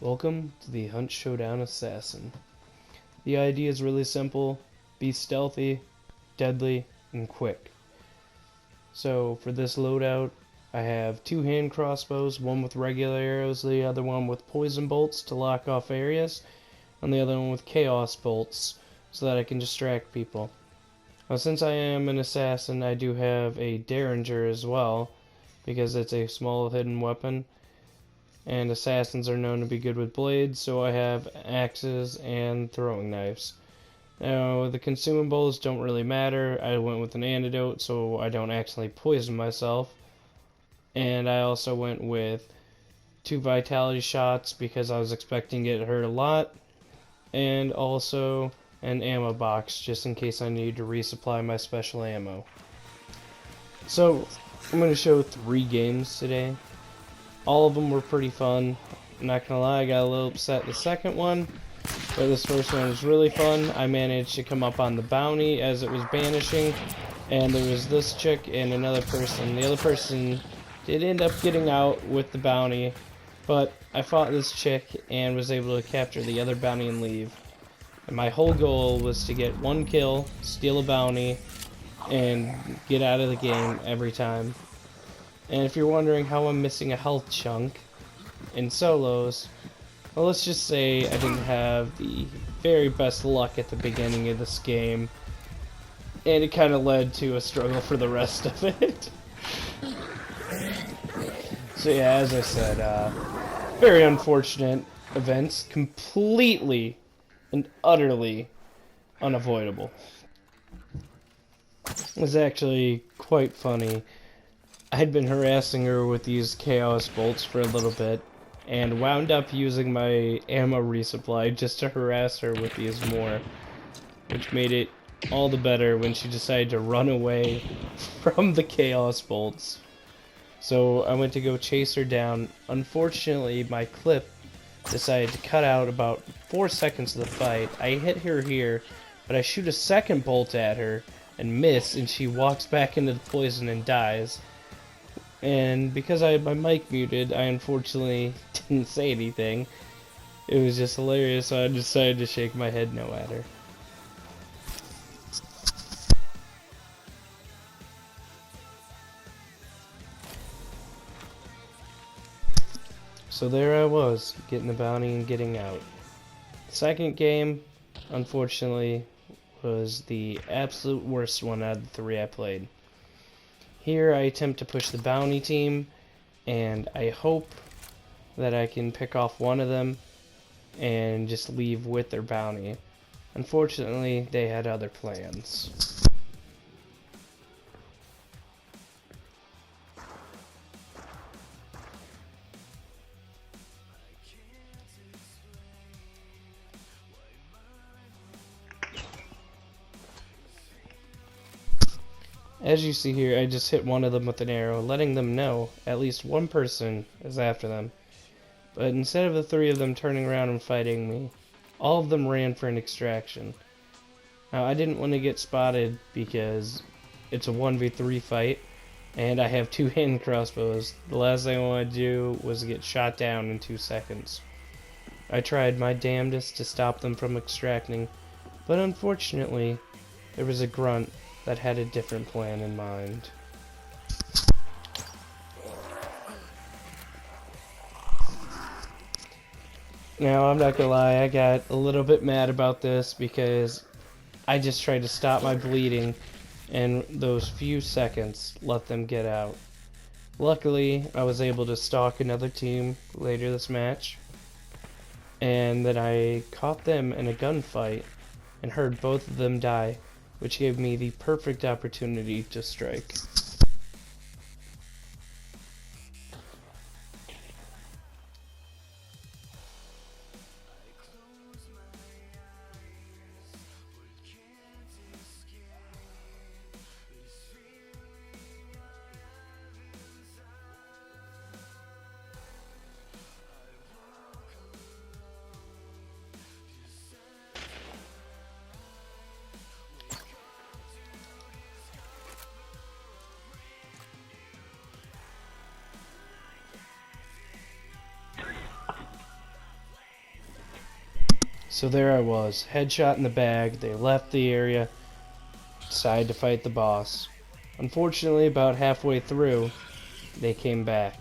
Welcome to the Hunt Showdown Assassin. The idea is really simple: be stealthy, deadly, and quick. So for this loadout, I have two hand crossbows, one with regular arrows, the other one with poison bolts to lock off areas, and the other one with chaos bolts so that I can distract people. Now, since I am an assassin, I do have a derringer as well, because it's a small hidden weapon, and assassins are known to be good with blades, so I have axes and throwing knives. Now, the consumables don't really matter. I went with an antidote so I don't accidentally poison myself, and I also went with 2 vitality shots because I was expecting to get hurt a lot, and also an ammo box just in case I need to resupply my special ammo. So, I'm going to show 3 games today. All of them were pretty fun. I'm not gonna lie, I got a little upset the second one, but this first one was really fun. I managed to come up on the bounty as it was banishing, and there was this chick and another person. The other person did end up getting out with the bounty, but I fought this chick and was able to capture the other bounty and leave. And my whole goal was to get 1 kill, steal a bounty, and get out of the game every time. And if you're wondering how I'm missing a health chunk in solos, well, let's just say I didn't have the very best luck at the beginning of this game, and it kind of led to a struggle for the rest of it. So yeah, as I said, very unfortunate events, completely and utterly unavoidable. It was actually quite funny. I'd been harassing her with these chaos bolts for a little bit, and wound up using my ammo resupply just to harass her with these more, which made it all the better when she decided to run away from the chaos bolts. So I went to go chase her down. Unfortunately, my clip decided to cut out about 4 seconds of the fight. I hit her here, but I shoot a second bolt at her and miss, and she walks back into the poison and dies. And because I had my mic muted, I unfortunately didn't say anything. It was just hilarious, so I decided to shake my head no at her. So there I was, getting the bounty and getting out. The second game, unfortunately, was the absolute worst one out of the 3 I played. Here I attempt to push the bounty team, and I hope that I can pick off one of them and just leave with their bounty. Unfortunately, they had other plans. As you see here, I just hit one of them with an arrow, letting them know at least one person is after them. But instead of the 3 of them turning around and fighting me, all of them ran for an extraction. Now, I didn't want to get spotted because it's a 1v3 fight, and I have 2 hand crossbows. The last thing I want to do was get shot down in 2 seconds. I tried my damnedest to stop them from extracting, but unfortunately, there was a grunt that had a different plan in mind. Now, I'm not gonna lie, I got a little bit mad about this because I just tried to stop my bleeding, and those few seconds let them get out. Luckily, I was able to stalk another team later this match, and then I caught them in a gunfight and heard both of them die, which gave me the perfect opportunity to strike. So there I was, headshot in the bag. They left the area, decided to fight the boss. Unfortunately, about halfway through, they came back.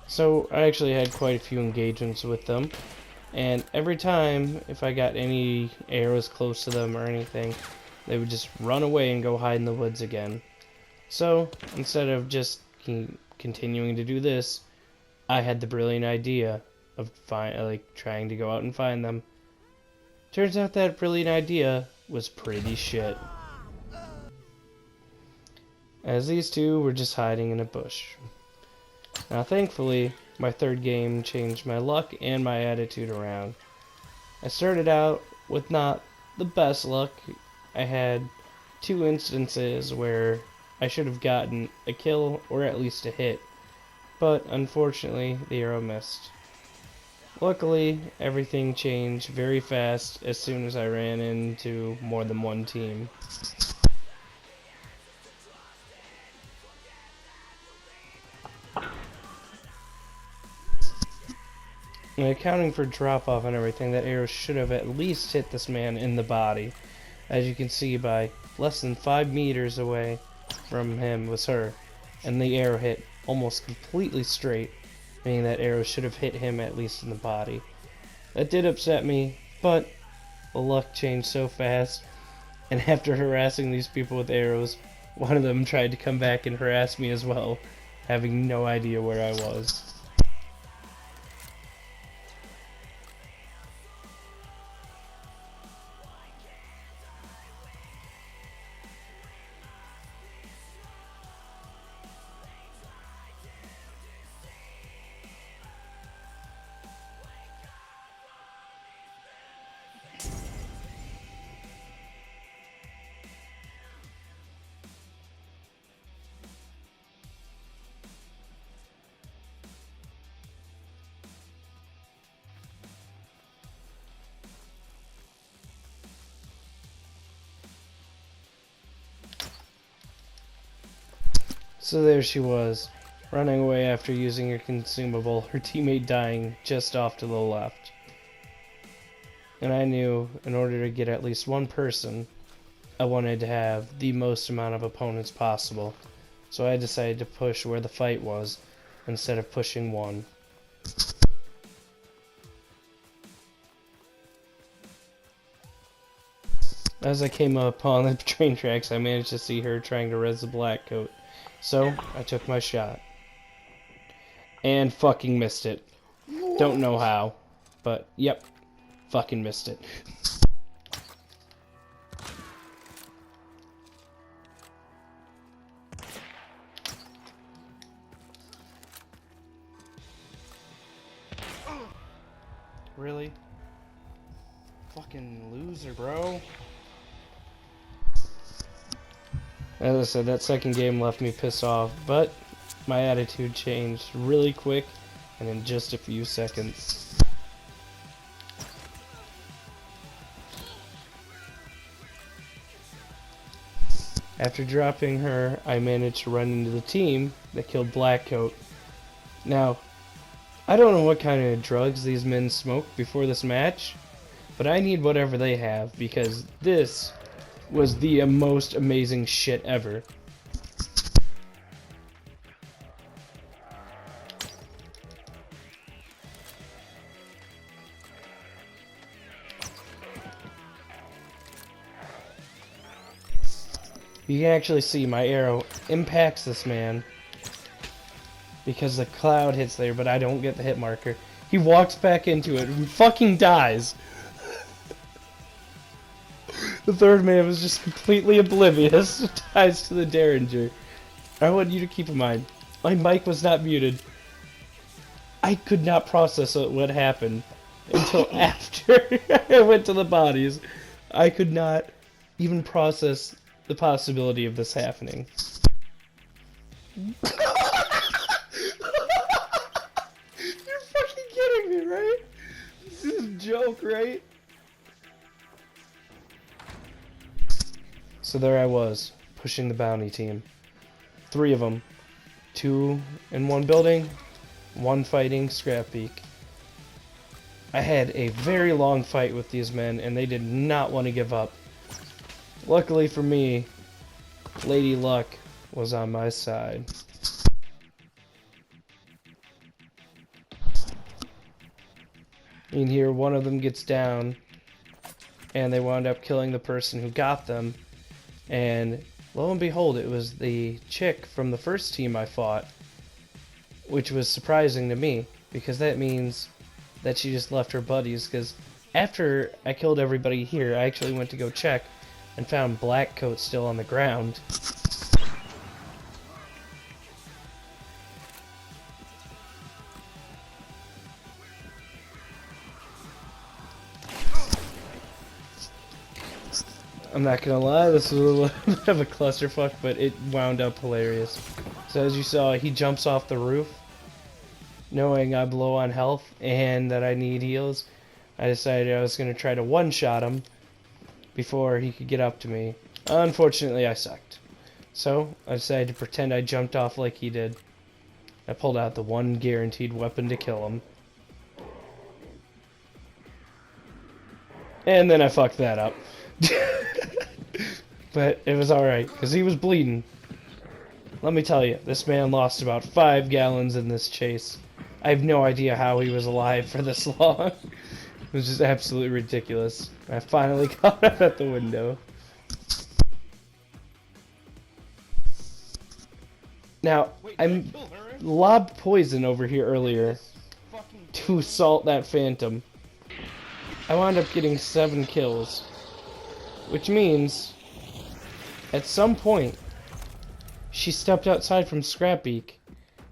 So I actually had quite a few engagements with them, and every time if I got any arrows close to them or anything, they would just run away and go hide in the woods again. So instead of just continuing to do this, I had the brilliant idea of trying to go out and find them. Turns out that brilliant idea was pretty shit, as these two were just hiding in a bush. Now thankfully, my third game changed my luck and my attitude around. I started out with not the best luck. I had 2 instances where I should have gotten a kill or at least a hit, but unfortunately the arrow missed. Luckily, everything changed very fast as soon as I ran into more than one team. And accounting for drop-off and everything, that arrow should have at least hit this man in the body. As you can see, by less than 5 meters away from him was her, and the arrow hit almost completely straight, meaning that arrow should have hit him at least in the body. That did upset me, but the luck changed so fast, and after harassing these people with arrows, one of them tried to come back and harass me as well, having no idea where I was. So there she was, running away after using her consumable, her teammate dying just off to the left. And I knew, in order to get at least one person, I wanted to have the most amount of opponents possible. So I decided to push where the fight was, instead of pushing one. As I came up on the train tracks, I managed to see her trying to res the black coat. So, I took my shot. And fucking missed it. Don't know how. But, yep. Fucking missed it. Really? Fucking loser, bro. As I said, that second game left me pissed off, but my attitude changed really quick and in just a few seconds. After dropping her, I managed to run into the team that killed Blackcoat. Now, I don't know what kind of drugs these men smoked before this match, but I need whatever they have because this was the most amazing shit ever. You can actually see my arrow impacts this man because the cloud hits there, but I don't get the hit marker. He walks back into it and fucking dies. The third man was just completely oblivious, dies to the Derringer. I want you to keep in mind, my mic was not muted. I could not process what happened until after I went to the bodies. I could not even process the possibility of this happening. You're fucking kidding me, right? This is a joke, right? So there I was, pushing the bounty team. 3 of them. 2 in one building, 1 fighting Scrap Peak. I had a very long fight with these men, and they did not want to give up. Luckily for me, Lady Luck was on my side. In here, one of them gets down, and they wound up killing the person who got them, and lo and behold, it was the chick from the first team I fought, which was surprising to me, because that means that she just left her buddies, because after I killed everybody here, I actually went to go check and found Black Coat still on the ground. I'm not gonna lie, this was a little bit of a clusterfuck, but it wound up hilarious. So as you saw, he jumps off the roof, knowing I'm low on health and that I need heals. I decided I was gonna try to one-shot him before he could get up to me. Unfortunately, I sucked. So I decided to pretend I jumped off like he did. I pulled out the one guaranteed weapon to kill him. And then I fucked that up. But it was alright, because he was bleeding. Let me tell you, this man lost about 5 gallons in this chase. I have no idea how he was alive for this long. It was just absolutely ridiculous. I finally got him at the window. Now, I lobbed poison over here earlier to assault that phantom. I wound up getting 7 kills. Which means, at some point, she stepped outside from Scrapbeak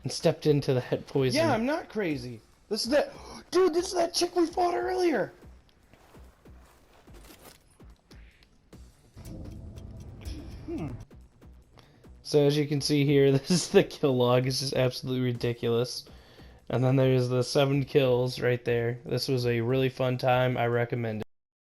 and stepped into the head poison. Yeah, I'm not crazy. This is that... Dude, this is that chick we fought earlier! So as you can see here, this is the kill log. It's just absolutely ridiculous. And then there's the 7 kills right there. This was a really fun time. I recommend it.